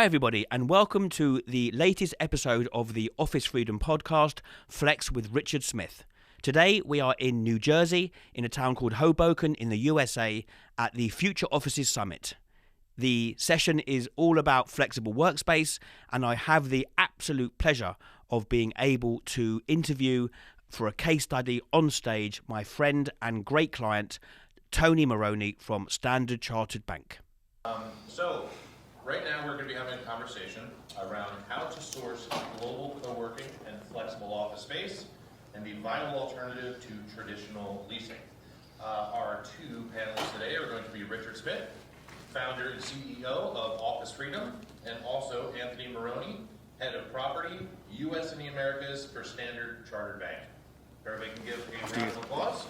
Hi everybody, and welcome to the latest episode of the Office Freedom podcast, Flex with Richard Smith. Today we are in New Jersey, in a town called Hoboken in the USA, at the Future Offices Summit. The session is all about flexible workspace, and I have the absolute pleasure of being able to interview for a case study on stage my friend and great client, Tony Marroney from Standard Chartered Bank. Right now we're going to be having a conversation around how to source global co-working and flexible office space and the viable alternative to traditional leasing. Our two panelists today are going to be Richard Smith, founder and CEO of Office Freedom, and also Anthony Marroney, head of property, U.S. and the Americas for Standard Chartered Bank. Everybody can give a round of applause.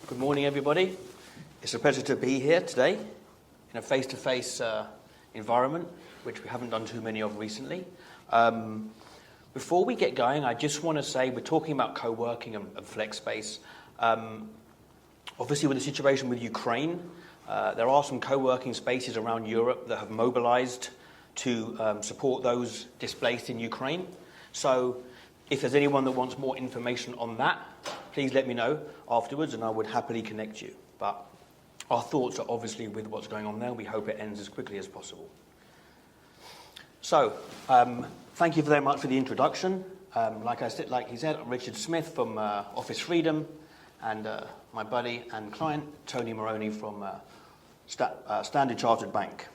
Good morning, everybody. It's a pleasure to be here today in a face-to-face environment, which we haven't done too many of recently. Before we get going, I just want to say we're talking about co-working and flex space. Obviously, with the situation with Ukraine, there are some co-working spaces around Europe that have mobilized to support those displaced in Ukraine. So if there's anyone that wants more information on that, please let me know afterwards and I would happily connect you. But our thoughts are obviously with what's going on there. We hope it ends as quickly as possible. So, thank you very much for the introduction. Like he said, I'm Richard Smith from Office Freedom, and my buddy and client, Tony Marroney from Standard Chartered Bank.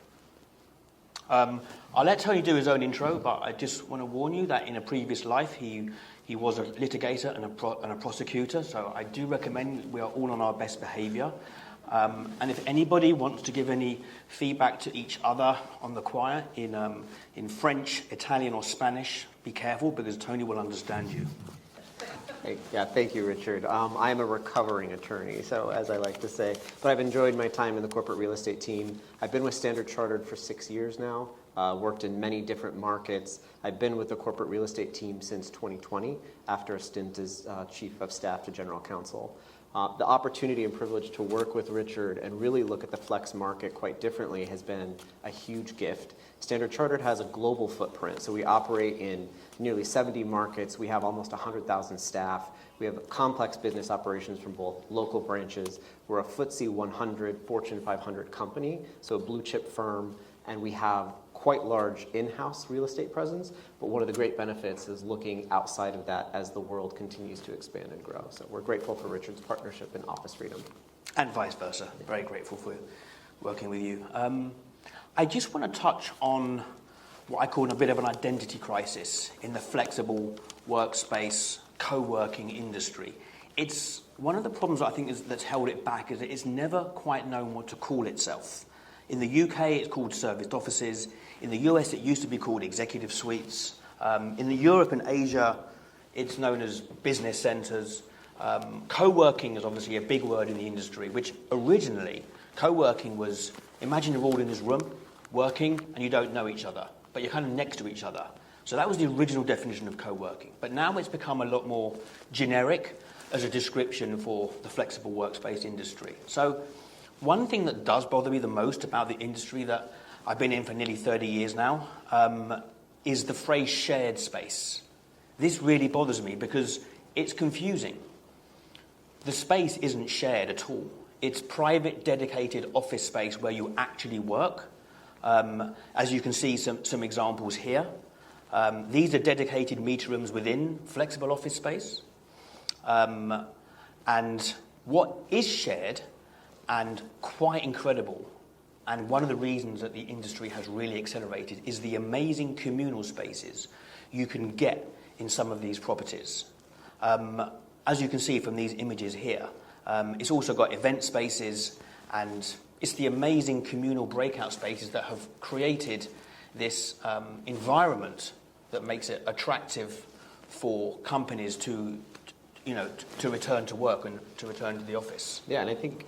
I'll let Tony do his own intro, but I just want to warn you that in a previous life he was a litigator and a prosecutor, so I do recommend we are all on our best behaviour. And if anybody wants to give any feedback to each other on the choir in French, Italian or Spanish, be careful because Tony will understand you. Yeah, thank you, Richard. I'm a recovering attorney, so as I like to say, but I've enjoyed my time in the corporate real estate team. I've been with Standard Chartered for 6 years now, worked in many different markets. I've been with the corporate real estate team since 2020, after a stint as Chief of Staff to General Counsel. The opportunity and privilege to work with Richard and really look at the flex market quite differently has been a huge gift. Standard Chartered has a global footprint, so we operate in nearly 70 markets. We have almost 100,000 staff. We have complex business operations from both local branches. We're a FTSE 100, Fortune 500 company, so a blue chip firm, and we have quite large in-house real estate presence, but one of the great benefits is looking outside of that as the world continues to expand and grow. So we're grateful for Richard's partnership in Office Freedom. And vice versa. Very grateful for working with you. I just want to touch on what I call a bit of an identity crisis in the flexible workspace co-working industry. It's one of the problems I think that's held it back is that it's never quite known what to call itself. In the UK, it's called serviced offices. In the US, it used to be called executive suites. In Europe and Asia, it's known as business centres. Co-working is obviously a big word in the industry, which originally, co-working was, imagine you're all in this room, working, and you don't know each other, but you're kind of next to each other. So that was the original definition of co-working. But now it's become a lot more generic as a description for the flexible workspace industry. So one thing that does bother me the most about the industry that I've been in for nearly 30 years now is the phrase shared space. This really bothers me because it's confusing. The space isn't shared at all. It's private, dedicated office space where you actually work. As you can see some examples here. These are dedicated meeting rooms within flexible office space. And what is shared and quite incredible, and one of the reasons that the industry has really accelerated, is the amazing communal spaces you can get in some of these properties. As you can see from these images here, it's also got event spaces, and it's the amazing communal breakout spaces that have created this environment that makes it attractive for companies to return to work and to return to the office. Yeah, and I think,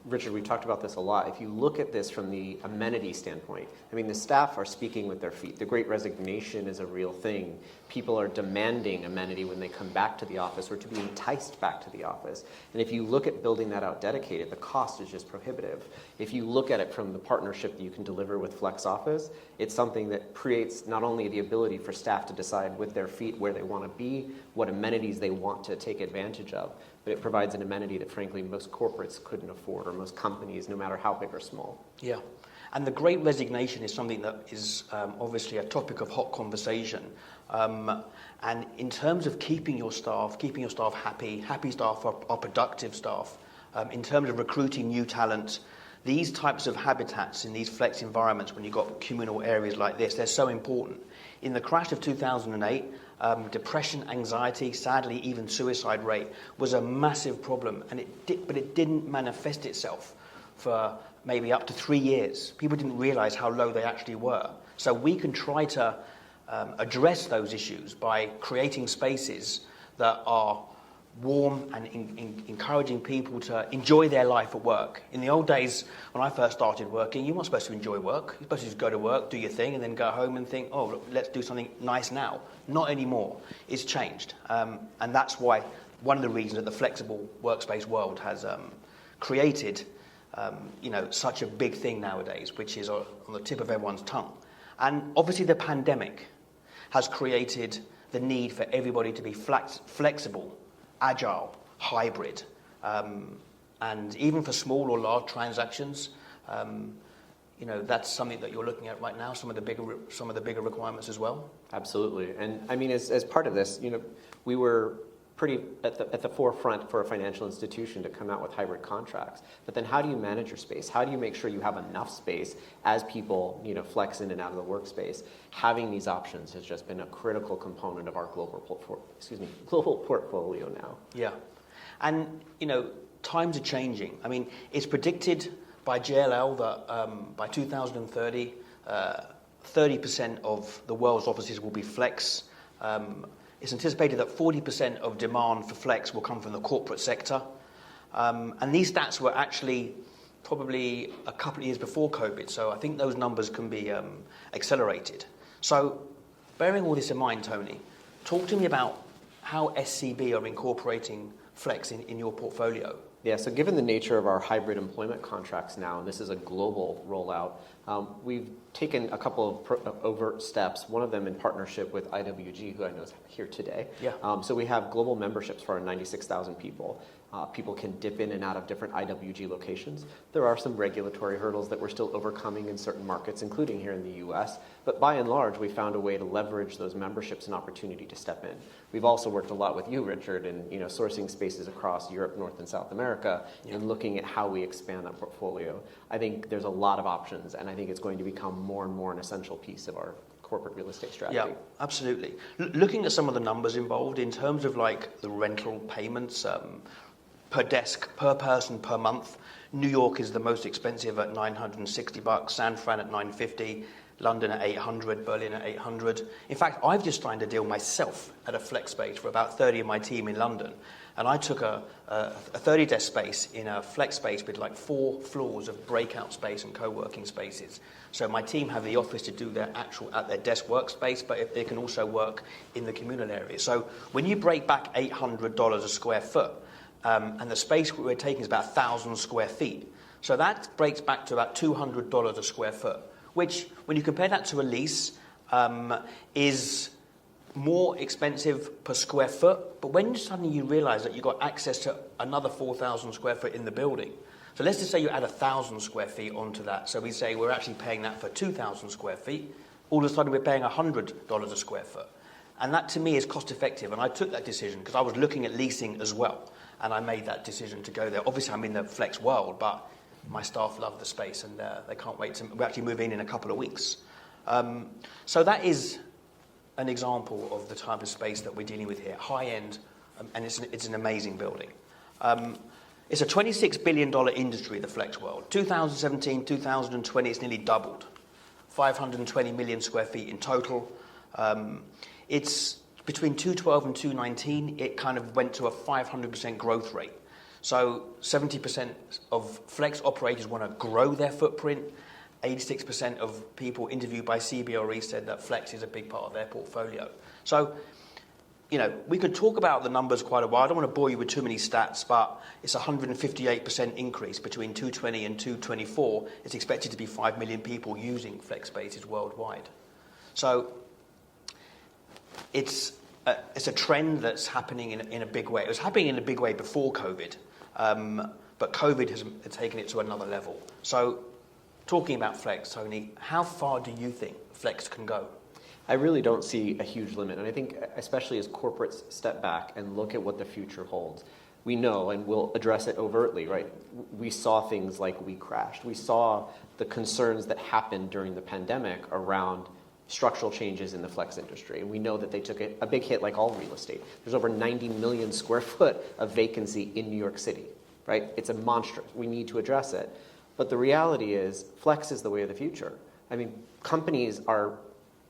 Richard, we've talked about this a lot. If you look at this from the amenity standpoint, I mean, the staff are speaking with their feet. The Great Resignation is a real thing. People are demanding amenity when they come back to the office or to be enticed back to the office. And if you look at building that out dedicated, the cost is just prohibitive. If you look at it from the partnership that you can deliver with Flex Office, it's something that creates not only the ability for staff to decide with their feet where they want to be, what amenities they want to take advantage of, but it provides an amenity that, frankly, most corporates couldn't afford, or most companies, no matter how big or small. Yeah. And the Great Resignation is something that is obviously a topic of hot conversation. And in terms of keeping your staff happy staff are productive staff, in terms of recruiting new talent, these types of habitats in these flex environments, when you've got communal areas like this, they're so important. In the crash of 2008, depression, anxiety, sadly even suicide rate was a massive problem, and but it didn't manifest itself for maybe up to 3 years. People didn't realize how low they actually were. So we can try to address those issues by creating spaces that are warm and encouraging people to enjoy their life at work. In the old days, when I first started working, you weren't supposed to enjoy work. You're supposed to just go to work, do your thing, and then go home and think, oh, look, let's do something nice now. Not anymore. It's changed. And that's why one of the reasons that the flexible workspace world has created such a big thing nowadays, which is on the tip of everyone's tongue. And obviously the pandemic has created the need for everybody to be flexible, agile, hybrid, and even for small or large transactions, that's something that you're looking at right now. Some of the bigger requirements as well. Absolutely, and I mean, as part of this, we were pretty at the forefront for a financial institution to come out with hybrid contracts. But then, how do you manage your space? How do you make sure you have enough space as people flex in and out of the workspace? Having these options has just been a critical component of our global portfolio now. Yeah, and times are changing. I mean, it's predicted by JLL that by 2030, 30% of the world's offices will be flex. It's anticipated that 40% of demand for flex will come from the corporate sector. And these stats were actually probably a couple of years before COVID, so I think those numbers can be accelerated. So bearing all this in mind, Tony, talk to me about how SCB are incorporating flex in your portfolio. Yeah, so given the nature of our hybrid employment contracts now, and this is a global rollout, we've taken a couple of overt steps, one of them in partnership with IWG, who I know is here today. Yeah. So we have global memberships for our 96,000 people. People can dip in and out of different IWG locations. There are some regulatory hurdles that we're still overcoming in certain markets, including here in the US. But by and large, we found a way to leverage those memberships and opportunity to step in. We've also worked a lot with you, Richard, in sourcing spaces across Europe, North and South America, and looking at how we expand that portfolio. I think there's a lot of options, and I think it's going to become more and more an essential piece of our corporate real estate strategy. Yeah, absolutely. Looking at some of the numbers involved in terms of like the rental payments, per desk, per person, per month. New York is the most expensive at $960, San Fran at $950, London at $800, Berlin at $800. In fact, I've just signed a deal myself at a flex space for about 30 of my team in London. And I took a 30-desk space in a flex space with like 4 floors of breakout space and co-working spaces. So my team have the office to do their at their desk workspace, but if they can also work in the communal area. So when you break back $800 a square foot, and the space we're taking is about 1,000 square feet. So that breaks back to about $200 a square foot, which, when you compare that to a lease, is more expensive per square foot. But when suddenly you realize that you've got access to another 4,000 square foot in the building. So let's just say you add 1,000 square feet onto that. So we say we're actually paying that for 2,000 square feet. All of a sudden we're paying $100 a square foot. And that to me is cost effective. And I took that decision because I was looking at leasing as well. And I made that decision to go there. Obviously, I'm in the flex world, but my staff love the space, and they can't wait to. We're actually moving in a couple of weeks. So that is an example of the type of space that we're dealing with here, high end, and it's an amazing building. It's a $26 billion industry, the flex world. 2017, 2020, it's nearly doubled. 520 million square feet in total. It's between 2012 and 2019, it kind of went to a 500% growth rate. So 70% of flex operators want to grow their footprint. 86% of people interviewed by CBRE said that flex is a big part of their portfolio. So, we could talk about the numbers quite a while. I don't want to bore you with too many stats, but it's a 158% increase between 2020 and 2024. It's expected to be 5 million people using flex spaces worldwide. So it's a trend that's happening in a big way. It was happening in a big way before COVID, but COVID has taken it to another level. So talking about flex, Tony, how far do you think flex can go? I really don't see a huge limit. And I think especially as corporates step back and look at what the future holds, we know, and we'll address it overtly, right? We saw things like we crashed. We saw the concerns that happened during the pandemic around structural changes in the flex industry. And we know that they took a big hit like all real estate. There's over 90 million square foot of vacancy in New York City, right? It's a monstrous. We need to address it. But the reality is flex is the way of the future. I mean, companies are,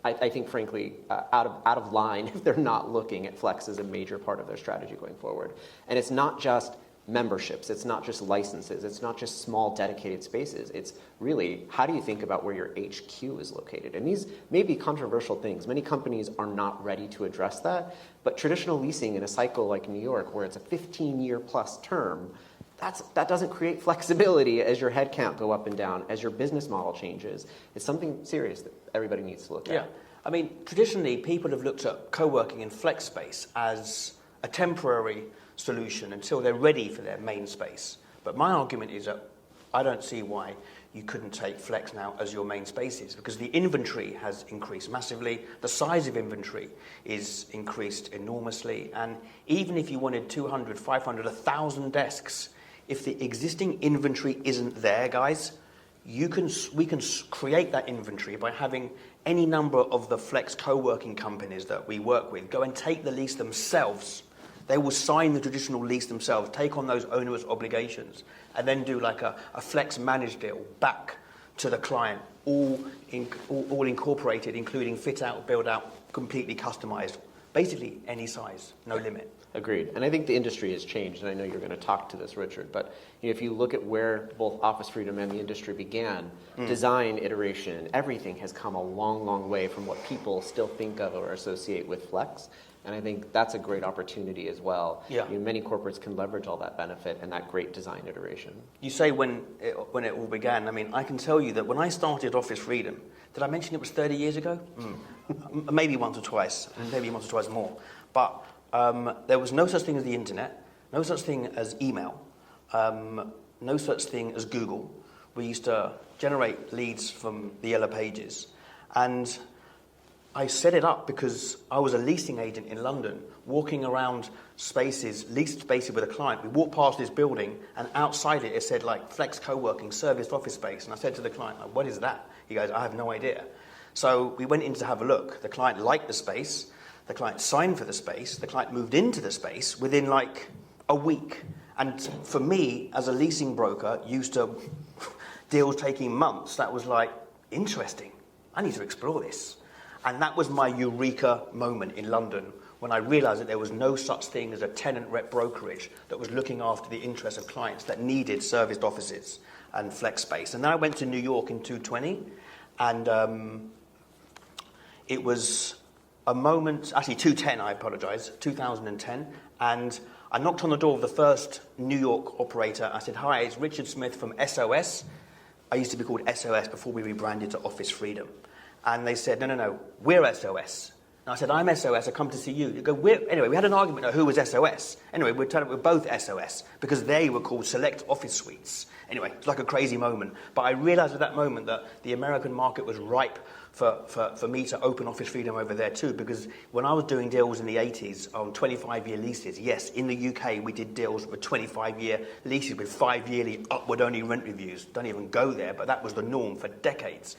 I think, frankly, out of line if they're not looking at flex as a major part of their strategy going forward. And it's not just memberships, it's not just licenses, it's not just small dedicated spaces. It's really, how do you think about where your HQ is located? And these may be controversial things. Many companies are not ready to address that, but traditional leasing in a cycle like New York, where it's a 15-year plus term, that doesn't create flexibility as your headcount go up and down, as your business model changes. It's something serious that everybody needs to look at. Yeah. I mean, traditionally, people have looked at co-working and flex space as a temporary solution until they're ready for their main space. But my argument is that I don't see why you couldn't take flex now as your main spaces, because the inventory has increased massively, the size of inventory is increased enormously, and even if you wanted 200, 500, 1,000 desks, if the existing inventory isn't there, guys, we can create that inventory by having any number of the flex co-working companies that we work with go and take the lease themselves. They will sign the traditional lease themselves, take on those onerous obligations, and then do like a flex managed deal back to the client, all incorporated, including fit out, build out, completely customized. Basically, any size, no limit. Agreed. And I think the industry has changed, and I know you're going to talk to this, Richard, but if you look at where both Office Freedom and the industry began, design, iteration, everything has come a long, long way from what people still think of or associate with flex. And I think that's a great opportunity as well. Yeah. Many corporates can leverage all that benefit and that great design iteration. You say when it all began. I mean, I can tell you that when I started Office Freedom, did I mention it was 30 years ago? Maybe once or twice, maybe once or twice more. But there was no such thing as the internet, no such thing as email, no such thing as Google. We used to generate leads from the Yellow Pages. And I set it up because I was a leasing agent in London, walking around leased spaces with a client. We walked past this building, and outside it said like flex co-working, serviced office space. And I said to the client, like, what is that? He goes, I have no idea. So we went in to have a look. The client liked the space. The client signed for the space. The client moved into the space within like a week. And for me, as a leasing broker, used to deals taking months, that was like, interesting. I need to explore this. And that was my eureka moment in London when I realized that there was no such thing as a tenant rep brokerage that was looking after the interests of clients that needed serviced offices and flex space. And then I went to New York in 2020, and it was a moment, actually 2010, I apologize, 2010, and I knocked on the door of the first New York operator. I said, hi, it's Richard Smith from SOS. I used to be called SOS before we rebranded to Office Freedom. And they said, no, we're SOS. And I said, I'm SOS, I come to see you. You go, anyway, we had an argument on who was SOS. Anyway, we're both SOS because they were called Select Office Suites. Anyway, it's like a crazy moment. But I realized at that moment that the American market was ripe for me to open Office Freedom over there too, because when I was doing deals in the 80s on 25-year leases, yes, in the UK we did deals with 25-year leases with 5-yearly upward-only rent reviews. Don't even go there, but that was the norm for decades.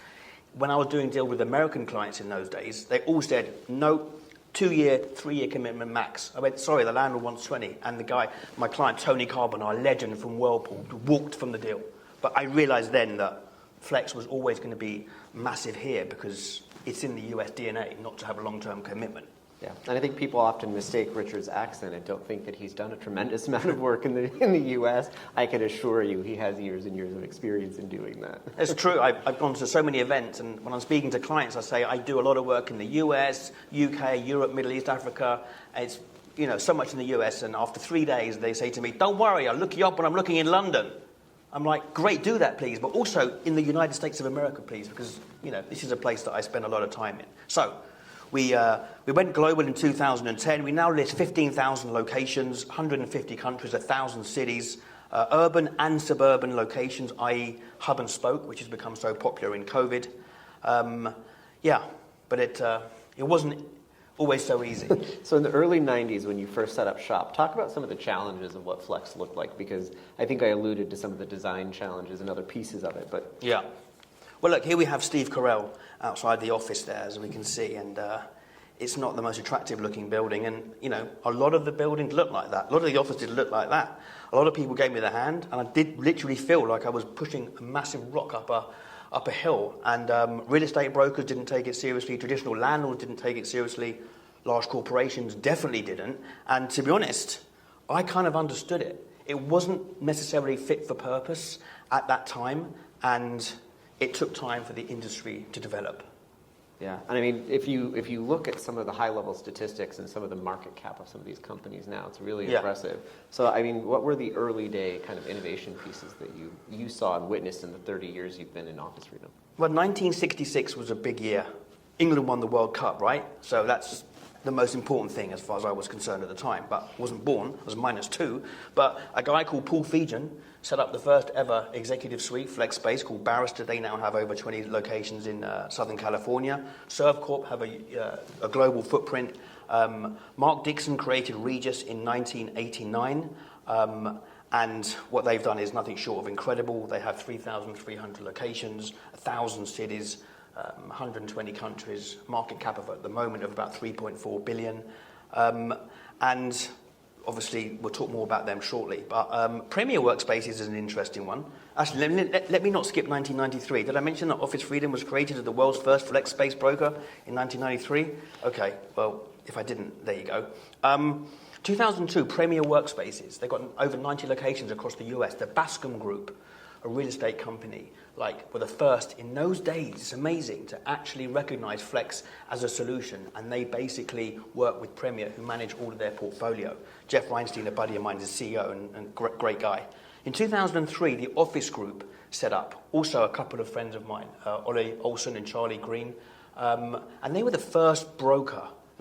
When I was doing deal with American clients in those days, they all said, no, 2-year, 3-year commitment max. I went, sorry, the landlord wants 20. And the guy, my client, Tony Marroney, our legend from Whirlpool, walked from the deal. But I realized then that flex was always going to be massive here because it's in the US DNA not to have a long-term commitment. Yeah, and I think people often mistake Richard's accent and don't think that he's done a tremendous amount of work in the U.S. I can assure you he has years and years of experience in doing that. It's true. I've gone to so many events, and when I'm speaking to clients, I say I do a lot of work in the US, UK, Europe, Middle East, Africa. It's so much in the US, and after 3 days, they say to me, "Don't worry, I'll look you up when I'm looking in London." I'm like, "Great, do that, please, but also in the United States of America, please, because this is a place that I spend a lot of time in." So. We went global in 2010. We now list 15,000 locations, 150 countries, 1,000 cities, urban and suburban locations, i.e. hub and spoke, which has become so popular in COVID. But it wasn't always so easy. So in the early 90s, when you first set up shop, talk about some of the challenges of what Flex looked like, because I think I alluded to some of the design challenges and other pieces of it. But yeah. Well, look, here we have Steve Carell outside the office there, as we can see, and it's not the most attractive-looking building. And, a lot of the buildings look like that. A lot of the offices look like that. A lot of people gave me their hand, and I did literally feel like I was pushing a massive rock up a hill. And real estate brokers didn't take it seriously. Traditional landlords didn't take it seriously. Large corporations definitely didn't. And to be honest, I kind of understood it. It wasn't necessarily fit for purpose at that time, and it took time for the industry to develop. Yeah, and I mean, if you look at some of the high-level statistics and some of the market cap of some of these companies now, it's really impressive. So, I mean, what were the early day kind of innovation pieces that you saw and witnessed in the 30 years you've been in Office Freedom? Well, 1966 was a big year. England won the World Cup, right? So that's the most important thing as far as I was concerned at the time. But I wasn't born, I was -2. But a guy called Paul Fegan set up the first ever executive suite, flex space, called Barrister. They now have over 20 locations in Southern California. Servcorp have a global footprint. Mark Dixon created Regus in 1989. And what they've done is nothing short of incredible. They have 3,300 locations, 1,000 cities, 120 countries, market cap of at the moment of about 3.4 billion. And obviously, we'll talk more about them shortly. But Premier Workspaces is an interesting one. Actually, let me not skip 1993. Did I mention that Office Freedom was created as the world's first flex space broker in 1993? Okay, well, if I didn't, there you go. 2002, Premier Workspaces. They've got over 90 locations across the US. The Bascom Group, a real estate company, were the first in those days, it's amazing, to actually recognize flex as a solution. And they basically work with Premier, who manage all of their portfolio. Jeff Reinstein, a buddy of mine, is the CEO and great guy. In 2003, the Office Group set up, also a couple of friends of mine, Ollie Olson and Charlie Green. And they were the first I'm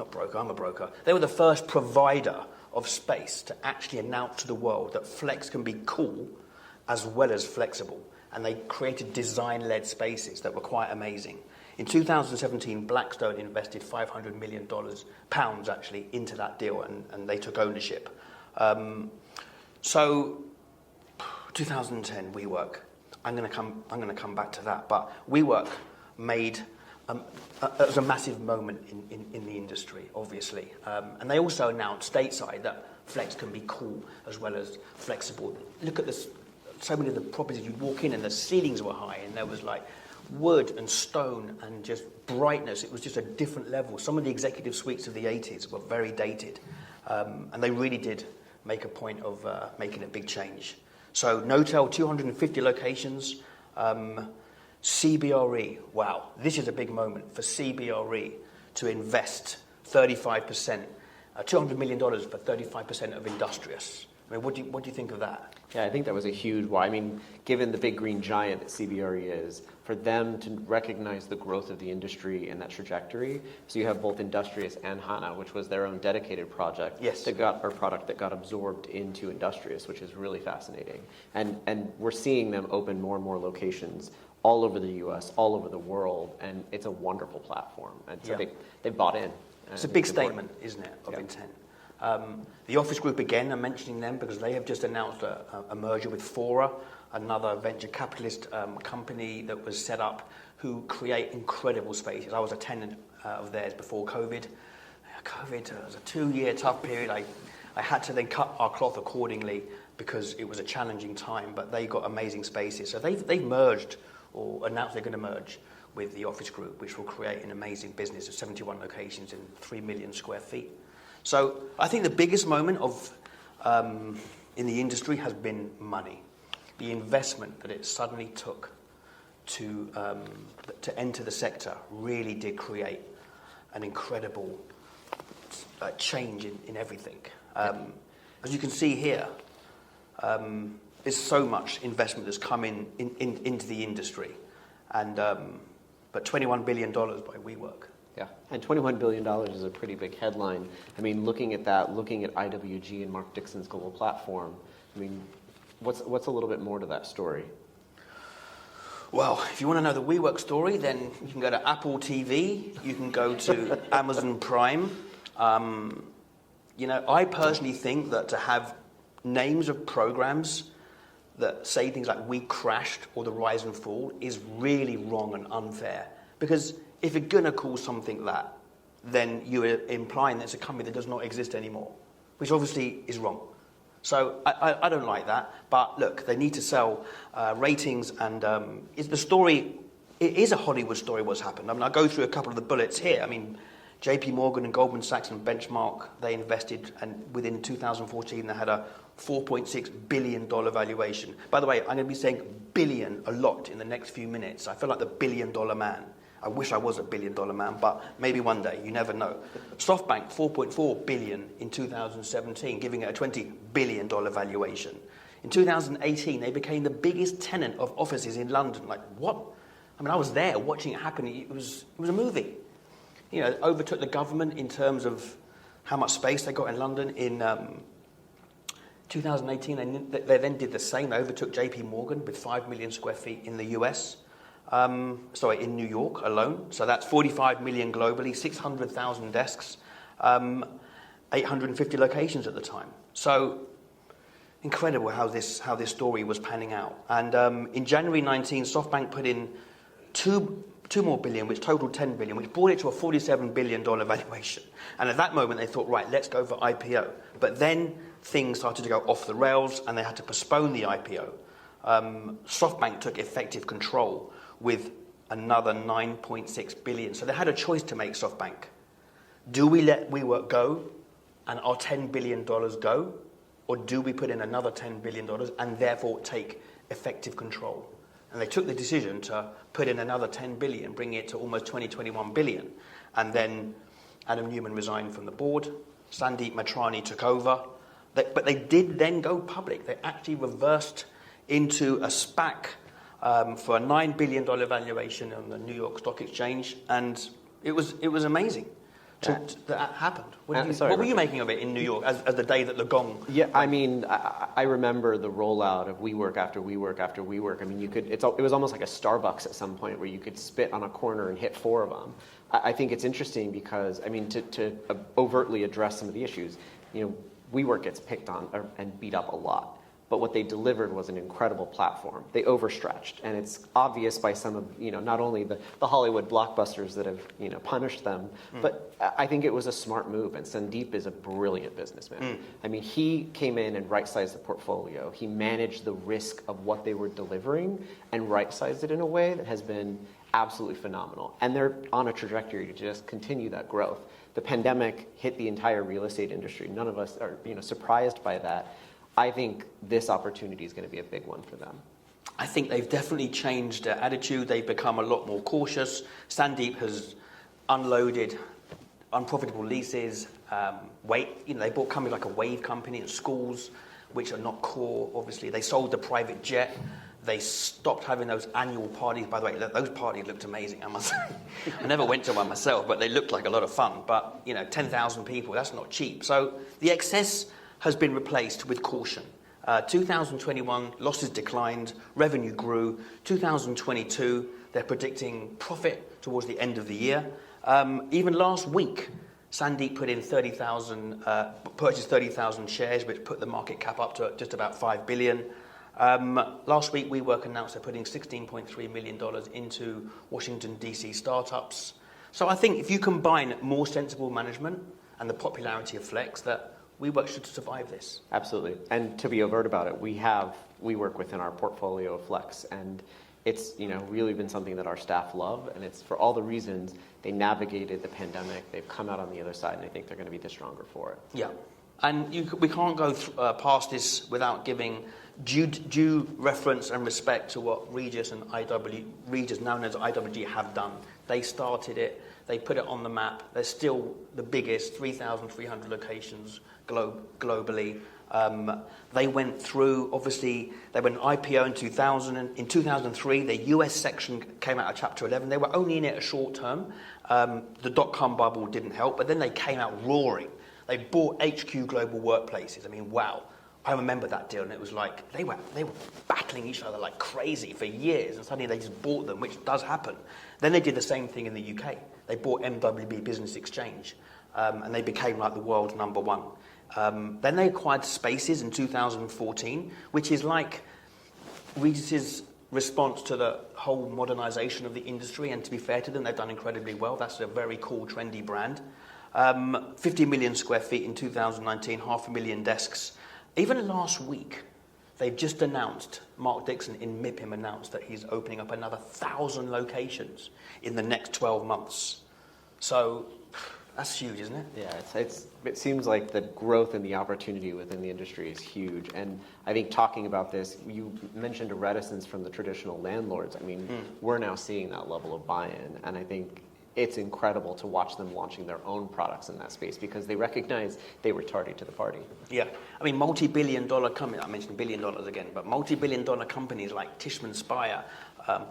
a broker. They were the first provider of space to actually announce to the world that flex can be cool as well as flexible. And they created design-led spaces that were quite amazing. In 2017, Blackstone invested $500 million, actually, into that deal, and they took ownership. So, 2010, WeWork. I'm going to come back to that, but WeWork made it was a massive moment in the industry, obviously. And they also announced stateside that flex can be cool as well as flexible. Look at this. So many of the properties, you'd walk in and the ceilings were high, and there was wood and stone and just brightness. It was just a different level. Some of the executive suites of the 80s were very dated, and they really did make a point of making a big change. So Notel, 250 locations. CBRE, wow, this is a big moment for CBRE to invest 35%, $200 million for 35% of Industrious. I mean, what do you think of that? Yeah, I think that was a huge why. I mean, given the big green giant that CBRE is, for them to recognize the growth of the industry and that trajectory. So you have both Industrious and HANA, which was their own dedicated project. Yes. Product that got absorbed into Industrious, which is really fascinating. And we're seeing them open more and more locations all over the U.S., all over the world, and it's a wonderful platform. And so they bought in. It's a big statement, isn't it, of intent. The Office Group, again, I'm mentioning them because they have just announced a merger with Fora, another venture capitalist company that was set up who create incredible spaces. I was a tenant of theirs before COVID. COVID was a 2-year tough period. I had to then cut our cloth accordingly because it was a challenging time, but they got amazing spaces. So they've merged or announced they're going to merge with the office group, which will create an amazing business of 71 locations in 3 million square feet. So I think the biggest moment in the industry has been money. The investment that it suddenly took to enter the sector really did create an incredible change in everything. As you can see here, there's so much investment that's come into the industry, but $21 billion by WeWork. Yeah, and $21 billion is a pretty big headline. I mean, looking at that, looking at IWG and Mark Dixon's global platform, I mean, what's a little bit more to that story? Well, if you want to know the WeWork story, then you can go to Apple TV, you can go to Amazon Prime. I personally think that to have names of programs that say things like "We Crashed" or "The Rise and Fall" is really wrong and unfair. Because if you're going to call something that, then you're implying that it's a company that does not exist anymore, which obviously is wrong. So I don't like that. But look, they need to sell ratings, and the story, it is a Hollywood story what's happened. I mean, I'll go through a couple of the bullets here. I mean, JP Morgan and Goldman Sachs and Benchmark, they invested, and within 2014 they had a $4.6 billion valuation. By the way, I'm going to be saying billion a lot in the next few minutes. I feel like the billion-dollar man. I wish I was a billion-dollar man, but maybe one day, you never know. SoftBank, $4.4 billion in 2017, giving it a $20 billion valuation. In 2018, they became the biggest tenant of offices in London. Like, what? I mean, I was there watching it happen. It was a movie. Overtook the government in terms of how much space they got in London. In 2018, they then did the same. They overtook JP Morgan with 5 million square feet in the US. In New York alone. So that's 45 million globally, 600,000 desks, 850 locations at the time. So incredible how this story was panning out. And in January 19, SoftBank put in two more billion, which totaled 10 billion, which brought it to a $47 billion valuation. And at that moment, they thought, right, let's go for IPO. But then things started to go off the rails, and they had to postpone the IPO. SoftBank took effective control with another 9.6 billion. So they had a choice to make, SoftBank. Do we let WeWork go and our $10 billion go? Or do we put in another $10 billion and therefore take effective control? And they took the decision to put in another 10 billion, bringing it to almost 21 billion. And then Adam Newman resigned from the board. Sandeep Matrani took over. But they did then go public. They actually reversed into a SPAC for a $9 billion valuation on the New York Stock Exchange. And it was amazing that happened. What were you making of it in New York as the day that the gong? Yeah, I mean, I remember the rollout of WeWork after WeWork after WeWork. I mean, it was almost like a Starbucks at some point where you could spit on a corner and hit 4 of them. I think it's interesting because, I mean, to overtly address some of the issues, WeWork gets picked on and beat up a lot. But what they delivered was an incredible platform. They overstretched, and it's obvious by some of, not only the Hollywood blockbusters that have, punished them, but I think it was a smart move, and Sandeep is a brilliant businessman. I mean, he came in and right-sized the portfolio. He managed the risk of what they were delivering and right-sized it in a way that has been absolutely phenomenal. And they're on a trajectory to just continue that growth. The pandemic hit the entire real estate industry. None of us are, surprised by that. I think this opportunity is going to be a big one for them. I think they've definitely changed their attitude. They've become a lot more cautious. Sandeep has unloaded unprofitable leases. They bought companies like a Wave company and schools, which are not core, obviously. They sold the private jet. They stopped having those annual parties. By the way, those parties looked amazing, I must say. I never went to one myself, but they looked like a lot of fun. But, 10,000 people, that's not cheap. So the excess has been replaced with caution. 2021, losses declined, revenue grew. 2022, they're predicting profit towards the end of the year. Even last week, Sandeep put in purchased 30,000 shares, which put the market cap up to just about $5 billion. Last week, WeWork announced they're putting $16.3 million into Washington, D.C. startups. So I think if you combine more sensible management and the popularity of Flex, that WeWork should survive this. Absolutely. And to be overt about it, we have WeWork within our portfolio of Flex. And it's really been something that our staff love, and it's for all the reasons they navigated the pandemic. They've come out on the other side, and I think they're going to be the stronger for it. Yeah, and we can't go past this without giving due reference and respect to what Regis, now known as IWG, have done. They started it. They put it on the map. They're still the biggest, 3,300 locations globally. They went through, obviously, they went IPO in 2000. In 2003, the US section came out of Chapter 11. They were only in it a short term. The dot-com bubble didn't help, but then they came out roaring. They bought HQ Global Workplaces. I mean, wow. I remember that deal, and it was like they were battling each other like crazy for years, and suddenly they just bought them, which does happen. Then they did the same thing in the UK. They bought MWB Business Exchange, and they became like the world's number one. Then they acquired Spaces in 2014, which is like Regis's response to the whole modernization of the industry, and to be fair to them, they've done incredibly well. That's a very cool, trendy brand. 50 million square feet in 2019, 500,000 desks. Even last week, they've just announced, Mark Dixon in MIPIM announced that he's opening up another 1,000 locations in the next 12 months. So that's huge, isn't it? Yeah, it seems like the growth and the opportunity within the industry is huge. And I think talking about this, you mentioned a reticence from the traditional landlords. I mean, we're now seeing that level of buy-in. And I think it's incredible to watch them launching their own products in that space because they recognize they were tardy to the party. Yeah. I mean, multi-billion-dollar companies, I mentioned $1 billion again, but multi-billion-dollar companies like Tishman Speyer,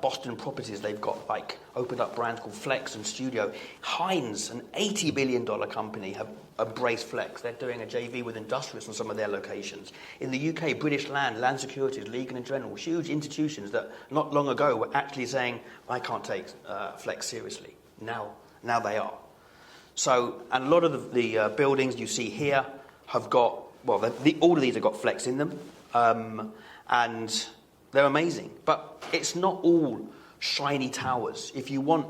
Boston Properties, they've got opened up brands called Flex and Studio. Heinz, an $80 billion company, have embraced Flex. They're doing a JV with Industrious on some of their locations. In the UK, British Land Securities, Legal & General, huge institutions that not long ago were actually saying, I can't take Flex seriously. Now they are. So, and a lot of the buildings you see here have got, all of these have got Flex in them, and they're amazing. But it's not all shiny towers. If you want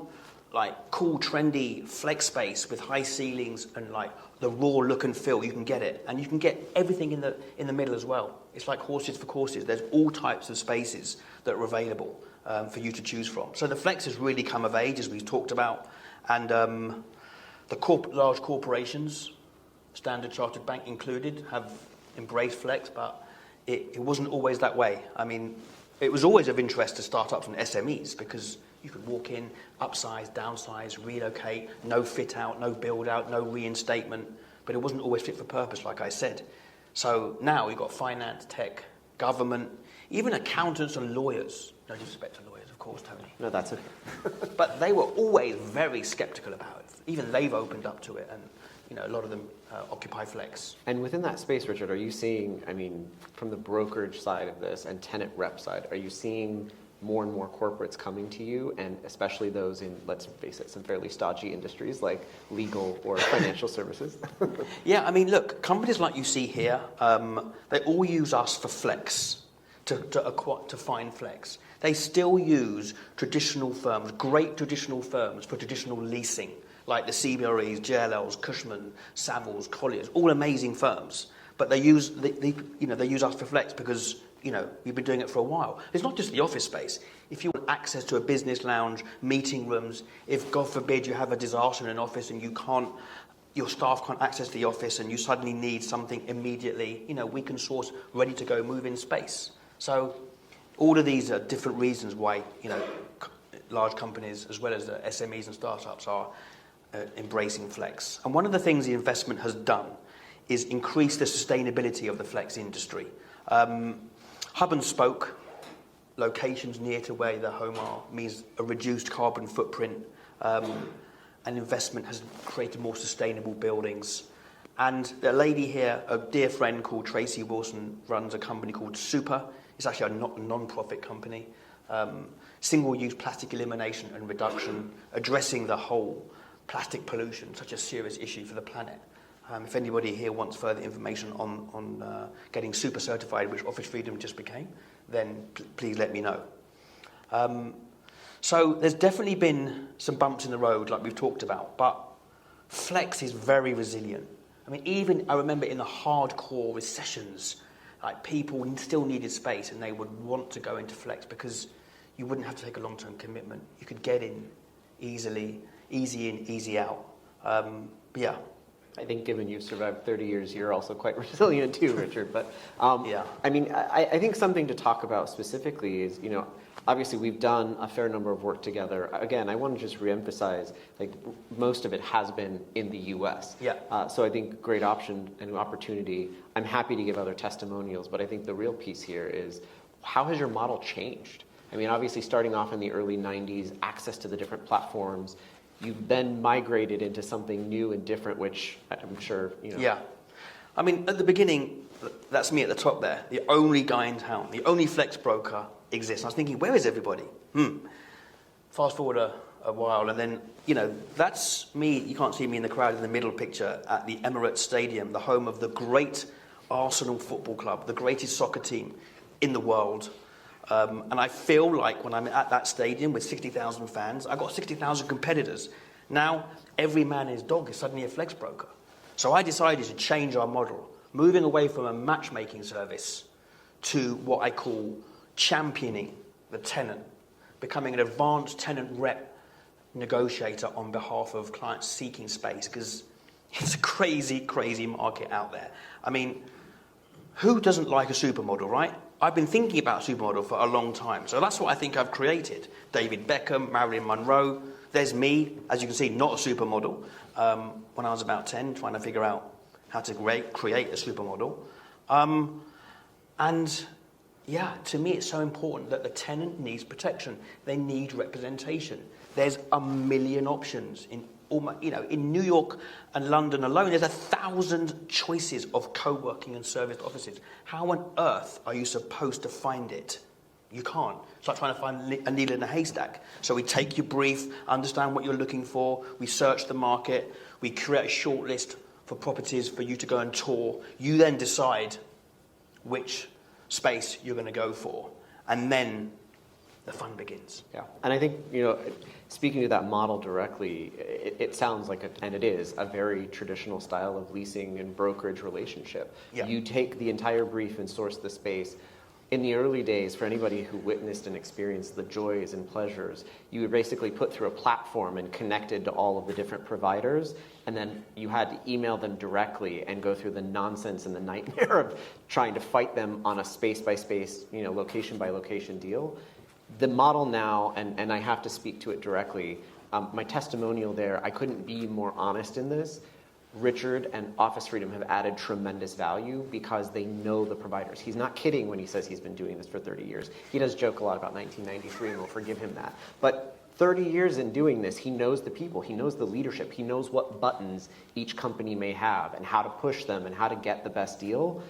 cool, trendy flex space with high ceilings and the raw look and feel, you can get it, and you can get everything in the middle as well. It's like horses for courses. There's all types of spaces that are available for you to choose from. So the Flex has really come of age, as we've talked about, and the large corporations, Standard Chartered Bank included, have embraced Flex, but it wasn't always that way. I mean, it was always of interest to startups and SMEs because you could walk in, upsize, downsize, relocate, no fit out, no build out, no reinstatement, but it wasn't always fit for purpose, like I said. So now we've got finance, tech, government, even accountants and lawyers. No disrespect to lawyers, of course, Tony. No, that's okay. But they were always very skeptical about it. Even they've opened up to it, and a lot of them occupy Flex. And within that space, Richard, are you seeing, from the brokerage side of this and tenant rep side, are you seeing more and more corporates coming to you, and especially those in, let's face it, some fairly stodgy industries like legal or financial services? Yeah, look, companies like you see here, they all use us for Flex, to find Flex. They still use traditional firms, great traditional firms for traditional leasing, like the CBREs, JLLs, Cushman, Savills, Colliers, all amazing firms. But they use they use us for Flex because we've been doing it for a while. It's not just the office space. If you want access to a business lounge, meeting rooms, if God forbid you have a disaster in an office and your staff can't access the office and you suddenly need something immediately, we can source ready to go move-in space. So all of these are different reasons why large companies as well as the SMEs and startups are embracing Flex. And one of the things the investment has done is increase the sustainability of the Flex industry. Hub and spoke, locations near to where the home are, means a reduced carbon footprint, and investment has created more sustainable buildings. And a lady here, a dear friend called Tracy Wilson, runs a company called Super. It's actually a non-profit company. Single-use plastic elimination and reduction, addressing the whole plastic pollution, such a serious issue for the planet. If anybody here wants further information on getting Super certified, which Office Freedom just became, then please let me know. So there's definitely been some bumps in the road, like we've talked about, but Flex is very resilient. Even I remember in the hardcore recessions, people still needed space and they would want to go into Flex because, you wouldn't have to take a long-term commitment. You could get in easily, easy in, easy out. Yeah. I think given you've survived 30 years, you're also quite resilient too, Richard. But Yeah. I mean, I think something to talk about specifically is, obviously we've done a fair number of work together. Again, I want to just reemphasize, like most of it has been in the U.S. Yeah. So I think great option and opportunity. I'm happy to give other testimonials, but I think the real piece here is how has your model changed? I mean, obviously starting off in the early 90s, access to the different platforms, you've then migrated into something new and different, which I'm sure, Yeah. I mean, at the beginning, that's me at the top there, the only guy in town, the only flex broker exists. I was thinking, where is everybody? Fast forward a while, and then, that's me. You can't see me in the crowd in the middle picture at the Emirates Stadium, the home of the great Arsenal Football Club, the greatest soccer team in the world. And I feel like when I'm at that stadium with 60,000 fans, I've got 60,000 competitors. Now, every man and his dog is suddenly a flex broker. So I decided to change our model, moving away from a matchmaking service to what I call championing the tenant, becoming an advanced tenant rep negotiator on behalf of clients seeking space, because it's a crazy, crazy market out there. I mean, who doesn't like a supermodel, right? I've been thinking about supermodel for a long time. So that's what I think I've created. David Beckham, Marilyn Monroe. There's me, as you can see, not a supermodel. When I was about 10, trying to figure out how to create a supermodel. And yeah, to me, it's so important that the tenant needs protection. They need representation. There's a million options in in New York and London alone. There's 1,000 choices of co-working and serviced offices. How on earth are you supposed to find it? You can't. It's like trying to find a needle in a haystack. So we take your brief, understand what you're looking for, we search the market, we create a short list for properties for you to go and tour. You then decide which space you're going to go for. And then the fun begins. Yeah, and I think, speaking to that model directly, it sounds like, and it is, a very traditional style of leasing and brokerage relationship. Yeah. You take the entire brief and source the space. In the early days, for anybody who witnessed and experienced the joys and pleasures, you were basically put through a platform and connected to all of the different providers, and then you had to email them directly and go through the nonsense and the nightmare of trying to fight them on a space-by-space, location-by-location deal. The model now, and I have to speak to it directly, my testimonial there, I couldn't be more honest in this. Richard and Office Freedom have added tremendous value because they know the providers. He's not kidding when he says he's been doing this for 30 years. He does joke a lot about 1993, and we'll forgive him that. But 30 years in doing this, he knows the people, he knows the leadership, he knows what buttons each company may have and how to push them and how to get the best deal.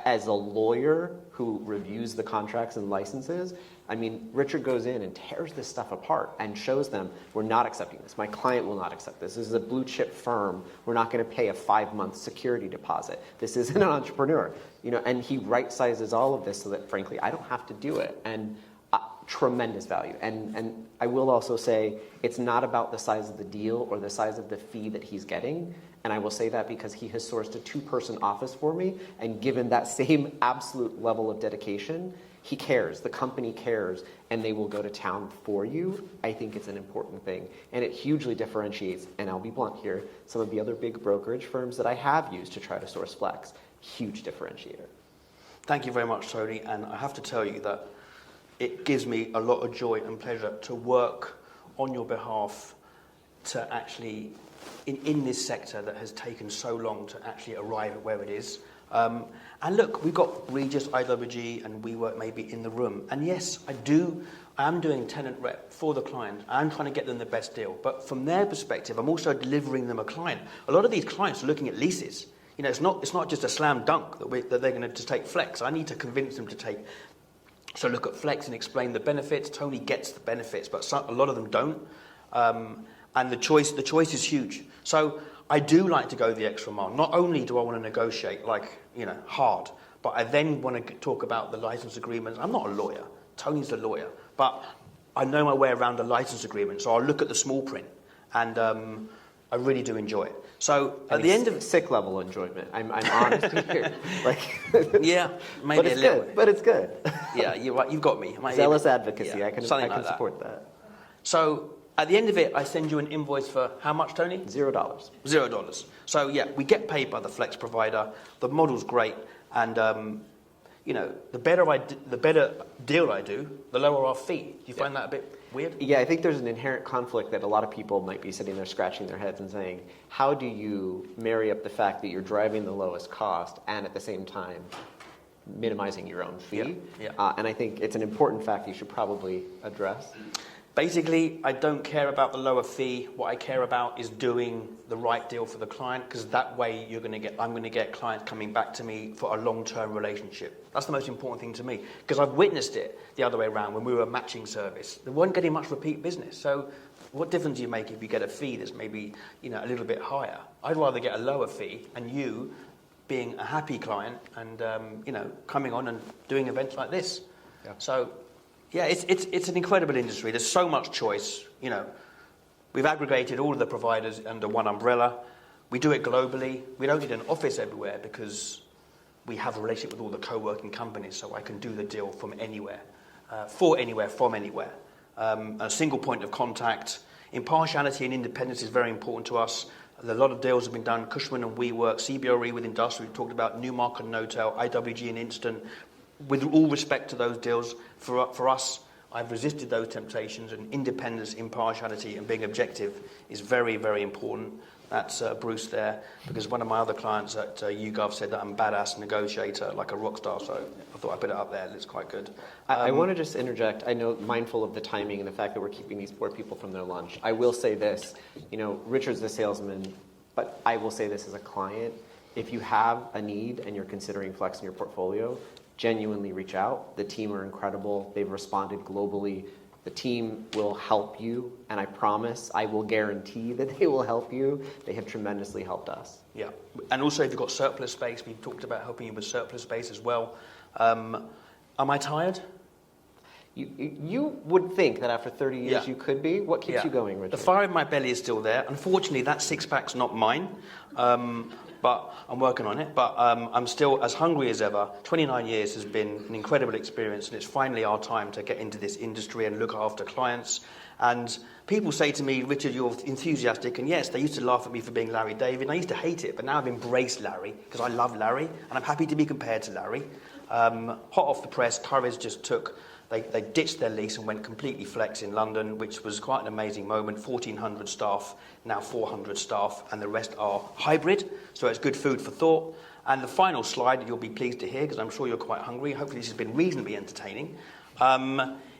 As a lawyer who reviews the contracts and licenses, I mean, Richard goes in and tears this stuff apart and shows them, we're not accepting this. My client will not accept this. This is a blue chip firm. We're not going to pay a 5-month security deposit. This isn't an entrepreneur. And he right sizes all of this so that, frankly, I don't have to do it. And tremendous value. And I will also say it's not about the size of the deal or the size of the fee that he's getting. And I will say that because he has sourced a 2-person office for me, and given that same absolute level of dedication, he cares, the company cares, and they will go to town for you. I think it's an important thing. And it hugely differentiates, and I'll be blunt here, some of the other big brokerage firms that I have used to try to source flex. Huge differentiator. Thank you very much, Tony. And I have to tell you that it gives me a lot of joy and pleasure to work on your behalf to actually, in this sector that has taken so long to actually arrive at where it is. And look, we've got Regis, IWG, and WeWork maybe in the room. And yes, I am doing tenant rep for the client. I'm trying to get them the best deal. But from their perspective, I'm also delivering them a client. A lot of these clients are looking at leases. It's not just a slam dunk that they're going to just take flex. I need to convince them to take. So look at flex and explain the benefits. Tony gets the benefits, but a lot of them don't. And the choice is huge. So I do like to go the extra mile. Not only do I want to negotiate hard, but I then want to talk about the license agreements. I'm not a lawyer. Tony's the lawyer, but I know my way around a license agreement. So I'll look at the small print, and I really do enjoy it. So at the end of sick level enjoyment. I'm honest here. yeah, maybe but it's a little good. bit. But it's good. Yeah, you're right. You've got me. Zealous advocacy. Yeah, I can something like that. support that. So at the end of it, I send you an invoice for how much, Tony? $0. $0. So yeah, we get paid by the flex provider. The model's great, and you know, the better deal I do, the lower our fee. Do you find that a bit weird? Yeah, I think there's an inherent conflict that a lot of people might be sitting there scratching their heads and saying, how do you marry up the fact that you're driving the lowest cost and at the same time minimizing your own fee? Yeah. And I think it's an important fact you should probably address. Basically, I don't care about the lower fee. What I care about is doing the right deal for the client, because that way I'm going to get clients coming back to me for a long-term relationship. That's the most important thing to me, because I've witnessed it the other way around when we were a matching service. They weren't getting much repeat business. So what difference do you make if you get a fee that's maybe, you know, a little bit higher? I'd rather get a lower fee and you being a happy client and, you know, coming on and doing events like this. Yeah. So yeah, it's an incredible industry. There's so much choice. You know, we've aggregated all of the providers under one umbrella. We do it globally. We don't need an office everywhere because we have a relationship with all the co-working companies, so I can do the deal from anywhere, from anywhere. A single point of contact. Impartiality and independence is very important to us. A lot of deals have been done. Cushman and WeWork, CBRE with Industrial. We've talked about Newmarket and Notel, IWG and Instant. With all respect to those deals, for us, I've resisted those temptations, and independence, impartiality, and being objective is very, very important. That's Bruce there, because one of my other clients at YouGov said that I'm a badass negotiator, like a rock star, so I thought I'd put it up there. It's quite good. I want to just interject. I know, mindful of the timing and the fact that we're keeping these poor people from their lunch. I will say this, you know, Richard's the salesman, but I will say this as a client. If you have a need and you're considering flexing your portfolio, genuinely reach out. The team are incredible. They've responded globally. The team will help you, and I promise, I will guarantee that they will help you. They have tremendously helped us. Yeah, and also if you've got surplus space, we've talked about helping you with surplus space as well. Am I tired? You would think that after 30 years you could be. What keeps you going, Richard? The fire in my belly is still there. Unfortunately, that six-pack's not mine. But I'm working on it. But I'm still as hungry as ever. 29 years has been an incredible experience, and it's finally our time to get into this industry and look after clients. And people say to me, Richard, you're enthusiastic. And yes, they used to laugh at me for being Larry David. And I used to hate it, but now I've embraced Larry because I love Larry, and I'm happy to be compared to Larry. Hot off the press, Currys just took... They ditched their lease and went completely flex in London, which was quite an amazing moment. 1,400 staff, now 400 staff, and the rest are hybrid, so it's good food for thought. And the final slide, you'll be pleased to hear, because I'm sure you're quite hungry, hopefully this has been reasonably entertaining,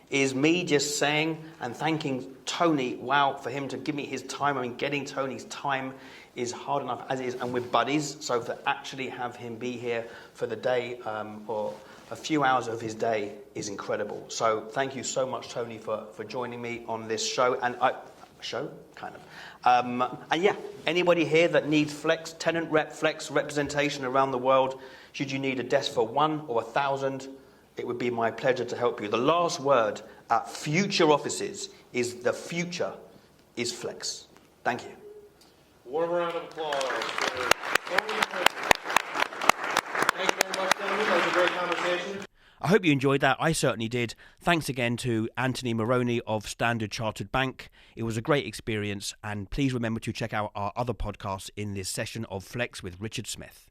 is me just saying and thanking Tony, wow, for him to give me his time. I mean, getting Tony's time is hard enough as it is, and we're buddies, so to actually have him be here for the day, or a few hours of his day, is incredible. So thank you so much, Tony, for joining me on this show. And and yeah, anybody here that needs flex, tenant rep, flex representation around the world, should you need a desk for 1 or 1,000, it would be my pleasure to help you. The last word at future offices is the future is flex. Thank you. Warm round of applause for Tony Marroney. Thank you very much, gentlemen. That was a great conversation. I hope you enjoyed that. I certainly did. Thanks again to Tony Marroney of Standard Chartered Bank. It was a great experience, and please remember to check out our other podcasts in this session of Flex with Richard Smith.